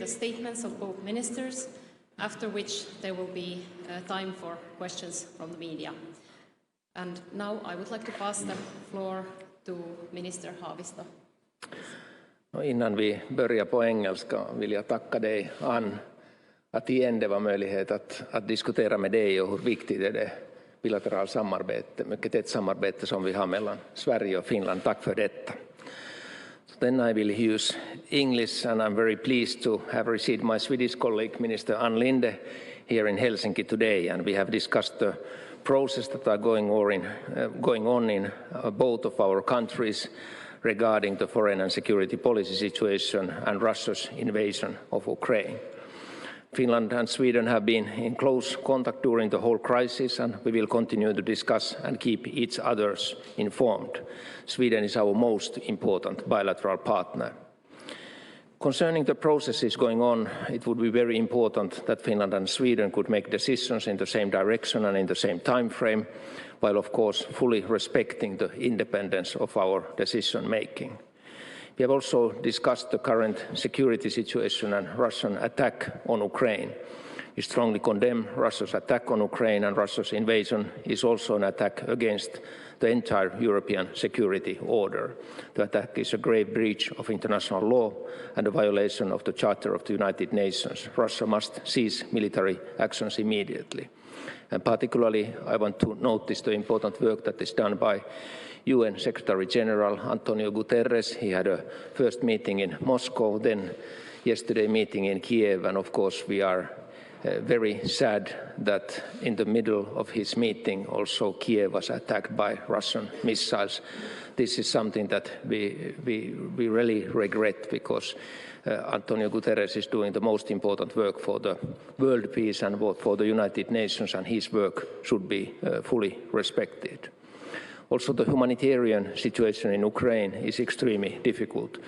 the statements of both ministers, after which there will be time for questions from the media. And now I would like to pass the floor to Minister Haavisto. Innan vi börjar på engelska vill jag tacka dig, Ann, att igen det var möjlighet att diskutera med dig och hur viktigt är det bilateralt samarbete, mycket tätt samarbete som vi har mellan Sverige och Finland. Tack för detta. Then I will use English, and I'm very pleased to have received my Swedish colleague, Minister Ann Linde, here in Helsinki today, and we have discussed the process that are going on in both of our countries regarding the foreign and security policy situation and Russia's invasion of Ukraine. Finland and Sweden have been in close contact during the whole crisis, and we will continue to discuss and keep each other informed. Sweden is our most important bilateral partner. Concerning the processes going on, it would be very important that Finland and Sweden could make decisions in the same direction and in the same time frame, while of course fully respecting the independence of our decision making. We have also discussed the current security situation and Russian attack on Ukraine. We strongly condemn Russia's attack on Ukraine, and Russia's invasion is also an attack against the entire European security order. The attack is a grave breach of international law and a violation of the Charter of the United Nations. Russia must cease military actions immediately. And particularly, I want to notice the important work that is done by UN Secretary General Antonio Guterres. He had a first meeting in Moscow, then yesterday meeting in Kiev, and of course we are very sad that in the middle of his meeting also Kiev was attacked by Russian missiles. This is something that we really regret, because Antonio Guterres is doing the most important work for the world peace and for the United Nations, and his work should be fully respected. Also, the humanitarian situation in Ukraine is extremely difficult.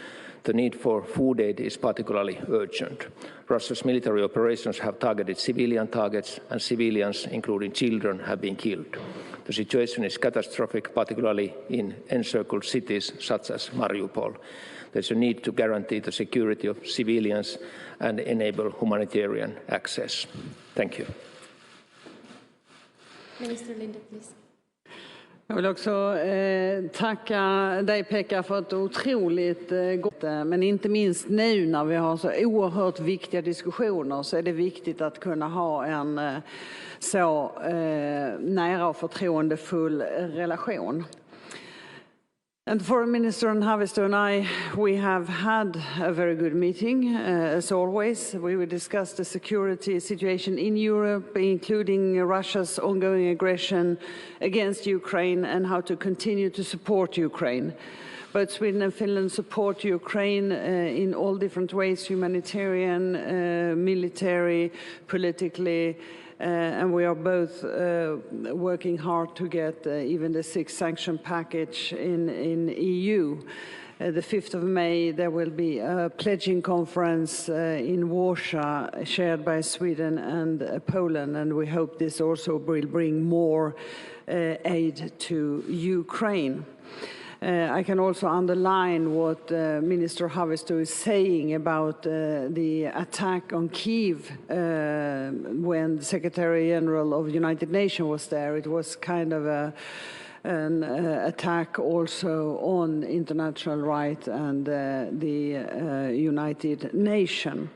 The need for food aid is particularly urgent. Russia's military operations have targeted civilian targets, and civilians, including children, have been killed. The situation is catastrophic, particularly in encircled cities such as Mariupol. There's a need to guarantee the security of civilians and enable humanitarian access. Thank you. Minister Linde, please. Jag vill också tacka dig, Pekka, för ett otroligt gott, men inte minst nu när vi har så oerhört viktiga diskussioner så är det viktigt att kunna ha en så nära och förtroendefull relation. And the Foreign Minister and Haavisto and I, we have had a very good meeting, as always. We will discuss the security situation in Europe, including Russia's ongoing aggression against Ukraine and how to continue to support Ukraine. Both Sweden and Finland support Ukraine in all different ways, humanitarian, military, politically, and we are both working hard to get even the sixth sanction package in EU. The 5th of May, there will be a pledging conference in Warsaw shared by Sweden and Poland, and we hope this also will bring more aid to Ukraine. I can also underline what Minister Haavisto is saying about the attack on Kyiv when the Secretary General of the United Nations was there. It was kind of an attack also on international right and the United Nations.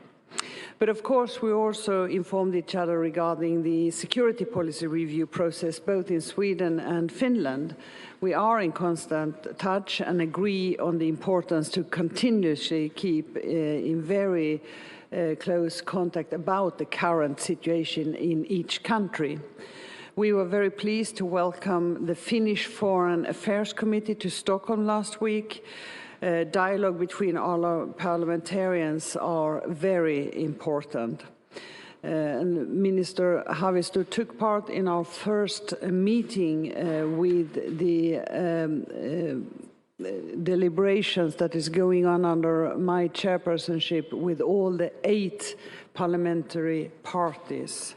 But of course, we also informed each other regarding the security policy review process, both in Sweden and Finland. We are in constant touch and agree on the importance to continuously keep in very close contact about the current situation in each country. We were very pleased to welcome the Finnish Foreign Affairs Committee to Stockholm last week. Dialogue between all parliamentarians are very important. And Minister Haavisto took part in our first meeting with the deliberations that is going on under my chairpersonship with all the 8 parliamentary parties.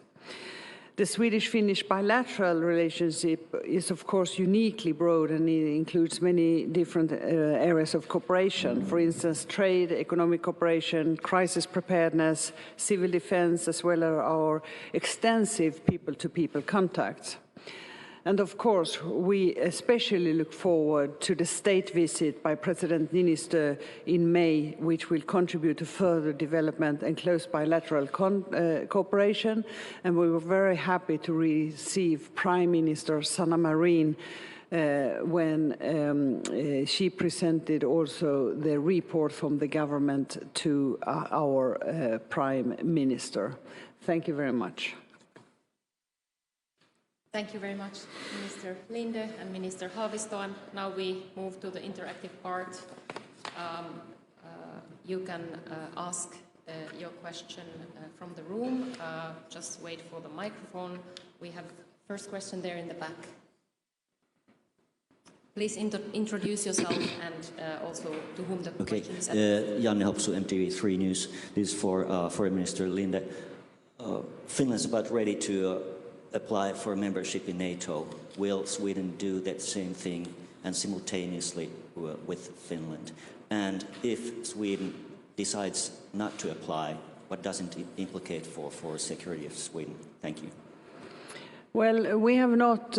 The Swedish-Finnish bilateral relationship is, of course, uniquely broad, and it includes many different areas of cooperation. For instance, trade, economic cooperation, crisis preparedness, civil defense, as well as our extensive people-to-people contacts. And of course, we especially look forward to the state visit by President Niinistö in May, which will contribute to further development and close bilateral cooperation. And we were very happy to receive Prime Minister Sanna Marin when she presented also the report from the government to our Prime Minister. Thank you very much. Thank you very much, Minister Linde and Minister Haavisto. And now we move to the interactive part. You can ask your question from the room. Just wait for the microphone. We have first question there in the back. Please introduce yourself and also to whom the question is addressed. Janne Hopsu, MTV3 News. This is for Foreign Minister Linde. Finland is about ready to apply for membership in NATO. Will Sweden do that same thing and simultaneously with Finland? And if Sweden decides not to apply, what does it implicate for security of Sweden? Thank you. Well, we have not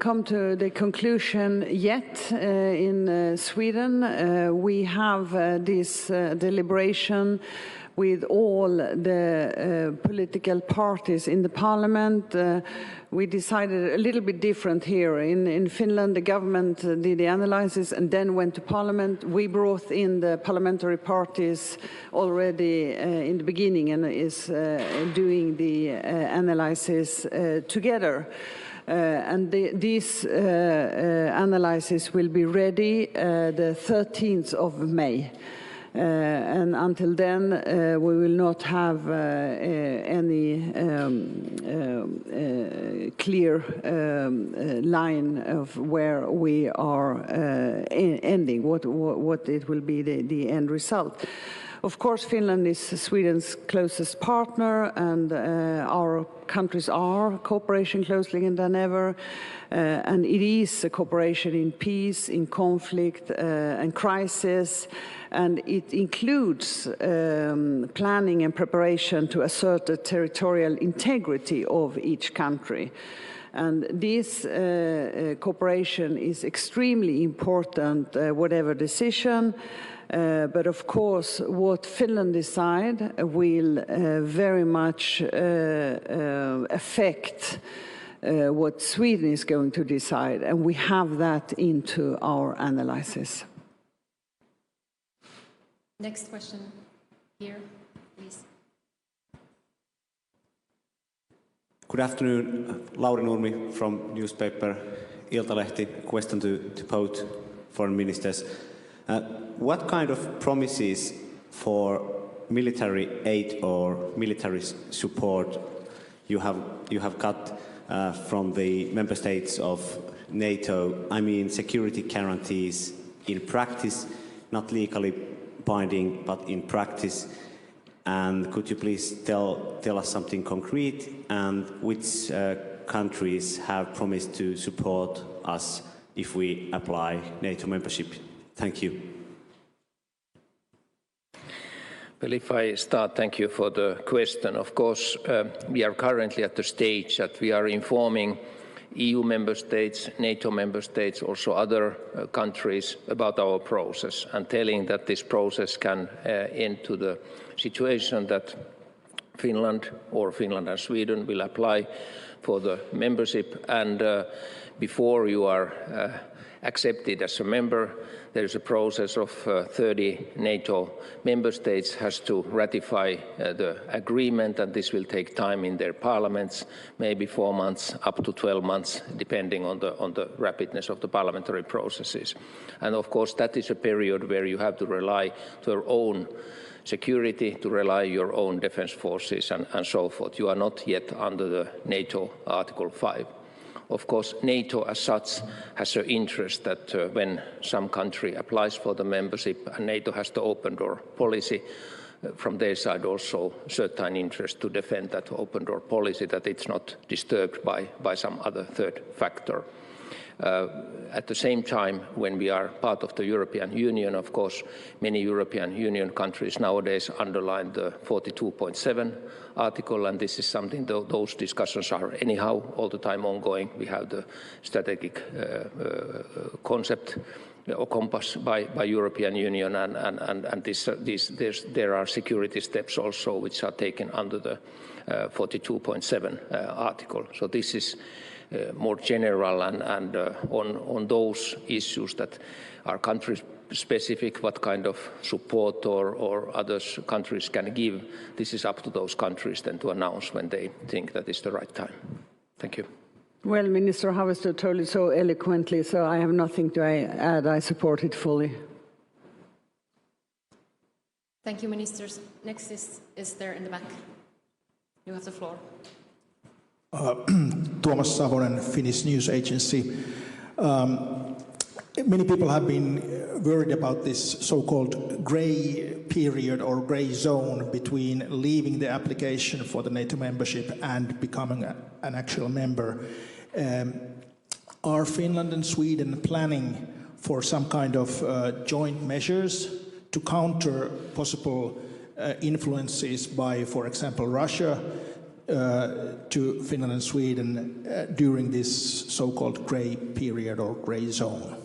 come to the conclusion yet in Sweden. We have this deliberation with all the political parties in the parliament. We decided a little bit different here. In Finland, the government did the analysis and then went to parliament. We brought in the parliamentary parties already in the beginning and is doing the analysis together. And this analysis will be ready the 13th of May. And until then, we will not have any clear line of where we are ending, what it will be the end result. Of course, Finland is Sweden's closest partner, and our countries are cooperating closely than ever. And it is a cooperation in peace, in conflict, and crisis. And it includes planning and preparation to assert the territorial integrity of each country. And this cooperation is extremely important, whatever decision. But of course, what Finland decides will very much affect what Sweden is going to decide, and we have that into our analysis. Next question here, please. Good afternoon, Lauri Nurmi from newspaper Iltalehti. Question to both foreign ministers. What kind of promises for military aid or military support you have got from the member states of NATO? I mean, security guarantees in practice, not legally binding, but in practice. And could you please tell us something concrete, and which countries have promised to support us if we apply NATO membership? Thank you. Well, if I start, thank you for the question. Of course, we are currently at the stage that we are informing EU member states, NATO member states, also other countries about our process, and telling that this process can end to the situation that Finland and Sweden will apply for the membership. And before you are accepted as a member, there is a process of 30 NATO member states has to ratify the agreement, and this will take time in their parliaments, maybe 4 months, up to 12 months, depending on the rapidness of the parliamentary processes. And of course, that is a period where you have to rely to your own security, to rely your own defense forces and so forth. You are not yet under the NATO Article 5. Of course, NATO as such has an interest that when some country applies for the membership, and NATO has the open door policy, from their side also certain interest to defend that open door policy, that it's not disturbed by some other third factor. At the same time, when we are part of the European Union, of course, many European Union countries nowadays underline the 42.7 article, and this is something, those discussions are anyhow all the time ongoing. We have the strategic concept or compass by European Union, and there are security steps also which are taken under the 42.7 article. So this is more general, and on those issues that are country-specific, what kind of support or other countries can give, this is up to those countries then to announce when they think that is the right time. Thank you. Well, Minister Haavisto told it so eloquently, so I have nothing to add. I support it fully. Thank you, Ministers. Next is there in the back. You have the floor. Tuomas Savonen, Finnish News Agency. Many people have been worried about this so-called grey period or grey zone between leaving the application for the NATO membership and becoming an actual member. Are Finland and Sweden planning for some kind of joint measures to counter possible influences by, for example, Russia to Finland and Sweden during this so-called grey period or grey zone?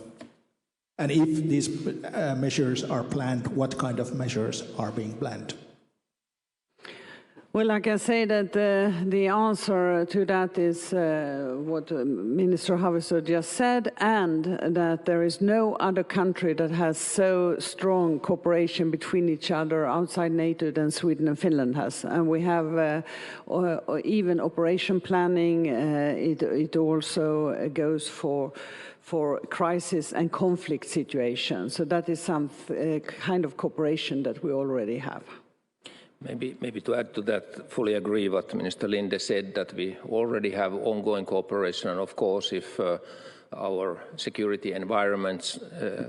And if these measures are planned, what kind of measures are being planned? Well, I can say that the answer to that is what Minister Haavisto just said, and that there is no other country that has so strong cooperation between each other outside NATO than Sweden and Finland has. And we have even operation planning. It also goes for crisis and conflict situations. So that is some kind of cooperation that we already have. Maybe to add to that, fully agree what Minister Linde said, that we already have ongoing cooperation, and of course if our security environments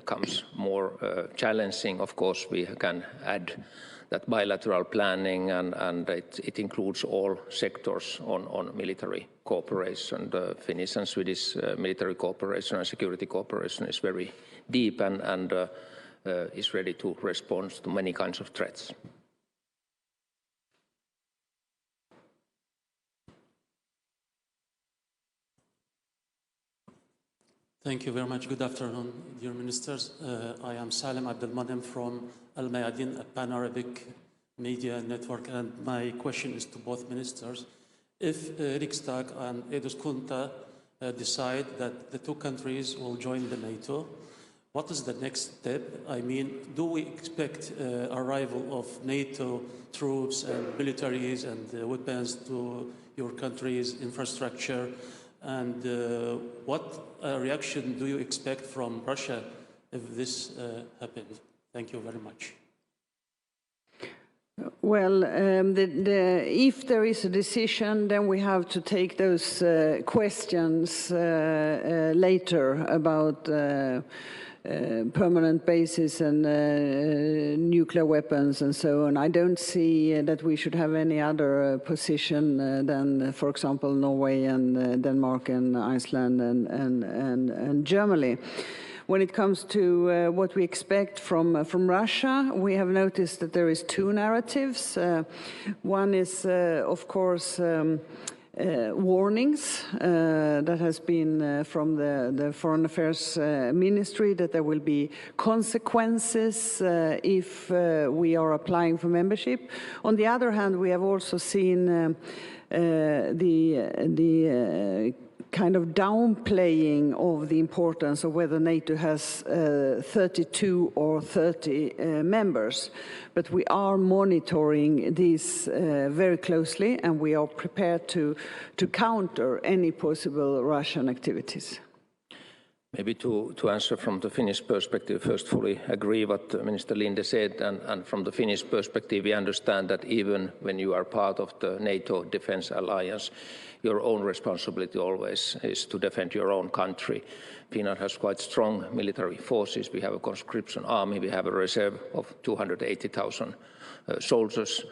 comes more challenging, of course we can add that bilateral planning, and it includes all sectors on military cooperation. The Finnish and Swedish military cooperation and security cooperation is very deep and is ready to respond to many kinds of threats. Thank you very much. Good afternoon, dear ministers. I am Salem Abdelmanem from Al Mayadin, a pan-Arabic media network, and my question is to both ministers. If Riksdag and Eduskunta decide that the two countries will join the NATO, what is the next step? I mean, do we expect arrival of NATO troops and militaries and weapons to your country's infrastructure? And what reaction do you expect from Russia if this happens? Thank you very much. Well, if there is a decision, then we have to take those questions later about permanent bases and nuclear weapons and so on. I don't see that we should have any other position than, for example, Norway and Denmark and Iceland and Germany. When it comes to what we expect from Russia, we have noticed that there is two narratives. One is, of course, warnings that has been from the Foreign Affairs Ministry that there will be consequences if we are applying for membership. On the other hand, we have also seen the kind of downplaying of the importance of whether NATO has 32 or 30 members. But we are monitoring these very closely, and we are prepared to counter any possible Russian activities. Maybe to answer from the Finnish perspective, first fully agree what Minister Linde said, and from the Finnish perspective we understand that even when you are part of the NATO defense alliance, your own responsibility always is to defend your own country. Finland has quite strong military forces. We have a conscription army, we have a reserve of 280,000 soldiers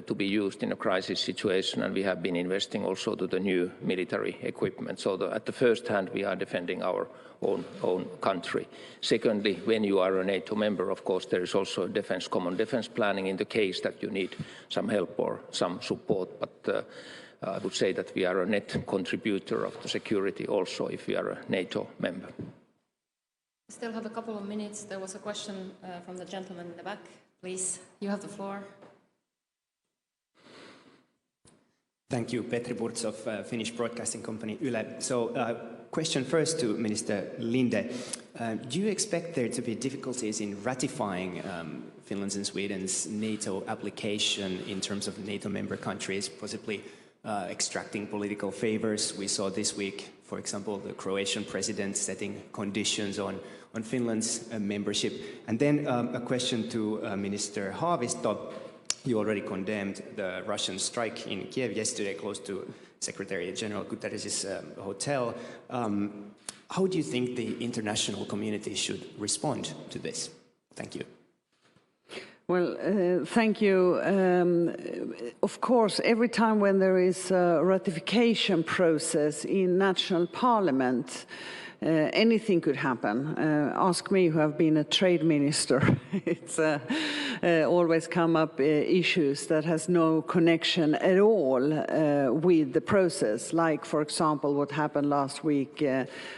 to be used in a crisis situation, and we have been investing also to the new military equipment. So at the first hand we are defending our own country. Secondly, when you are a NATO member, of course there is also common defense planning in the case that you need some help or some support, but I would say that we are a net contributor of the security also if we are a NATO member. We still have a couple of minutes. There was a question from the gentleman in the back. Please, you have the floor. Thank you, Petri Burts of Finnish Broadcasting Company Yle. So, question first to Minister Linde. Do you expect there to be difficulties in ratifying Finland's and Sweden's NATO application in terms of NATO member countries, possibly extracting political favors? We saw this week, for example, the Croatian president setting conditions on Finland's membership. And then a question to Minister Haavisto. You already condemned the Russian strike in Kiev yesterday, close to Secretary General Guterres' hotel. How do you think the international community should respond to this? Thank you. Well, thank you. Of course, every time when there is a ratification process in national parliament, anything could happen. Ask me, who have been a trade minister. It's always come up issues that has no connection at all with the process. Like, for example, what happened last week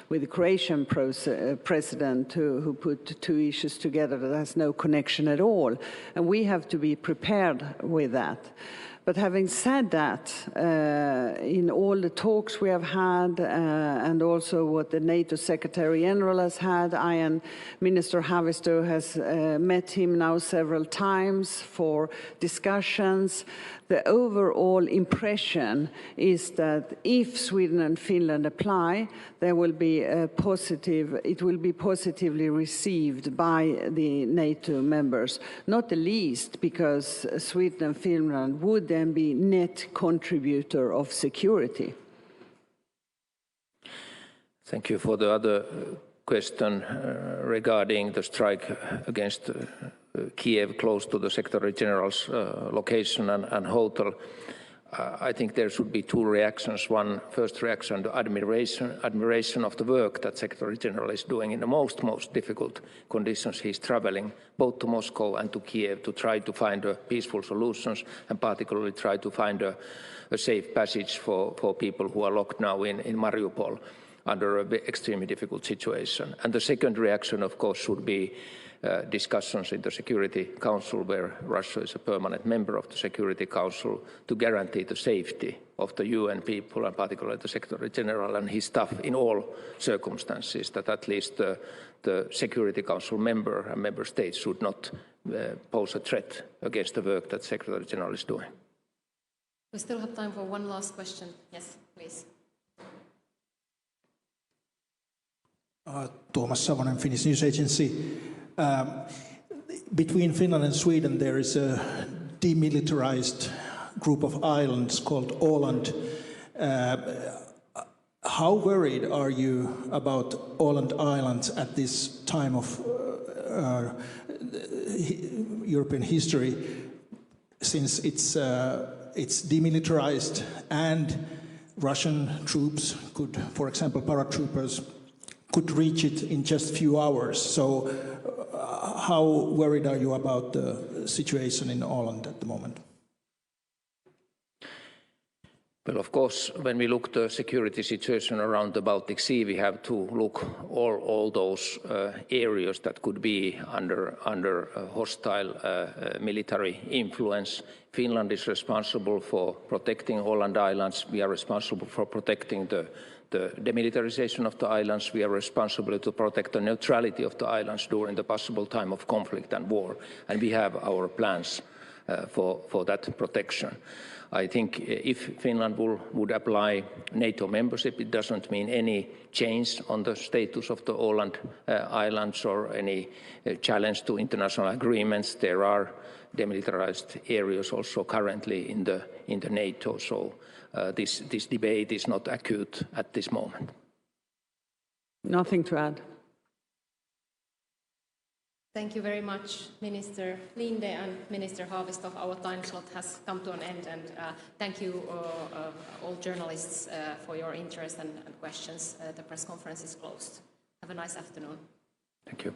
with the Croatian president who put two issues together that has no connection at all. And we have to be prepared with that. But having said that, in all the talks we have had and also what the NATO Secretary General has had, I and Minister Haavisto has met him now several times for discussions. The overall impression is that if Sweden and Finland apply, there will be it will be positively received by the NATO members, not the least because Sweden and Finland would then be net contributor of security. Thank you for the other question regarding the strike against Kiev, close to the Secretary General's location and hotel. I think there should be two reactions. One, first reaction, the admiration of the work that Secretary General is doing in the most difficult conditions. He's traveling both to Moscow and to Kiev to try to find peaceful solutions and particularly try to find a safe passage for people who are locked now in Mariupol under an extremely difficult situation. And the second reaction, of course, should be discussions in the Security Council, where Russia is a permanent member of the Security Council, to guarantee the safety of the UN people and particularly the Secretary General and his staff in all circumstances, that at least the Security Council member and member states should not pose a threat against the work that Secretary General is doing. We still have time for one last question. Yes, please. Tuomas Savonen, Finnish News Agency. Between Finland and Sweden there is a demilitarized group of islands called Åland. How worried are you about Åland Islands at this time of European history, since it's demilitarized and Russian troops could, for example, paratroopers, could reach it in just a few hours. So how worried are you about the situation in Åland at the moment? Well, of course, when we look at the security situation around the Baltic Sea, we have to look all those areas that could be under hostile military influence. Finland is responsible for protecting Åland Islands. We are responsible for protecting the demilitarization of the islands. We are responsible to protect the neutrality of the islands during the possible time of conflict and war. And we have our plans for that protection. I think if Finland would apply NATO membership, it doesn't mean any change on the status of the Åland Islands or any challenge to international agreements. There are demilitarized areas also currently in the NATO, so this debate is not acute at this moment. Nothing to add. Thank you very much, Minister Linde and Minister Haavisto. Our time slot has come to an end, and thank you all journalists for your interest and questions. The press conference is closed. Have a nice afternoon. Thank you.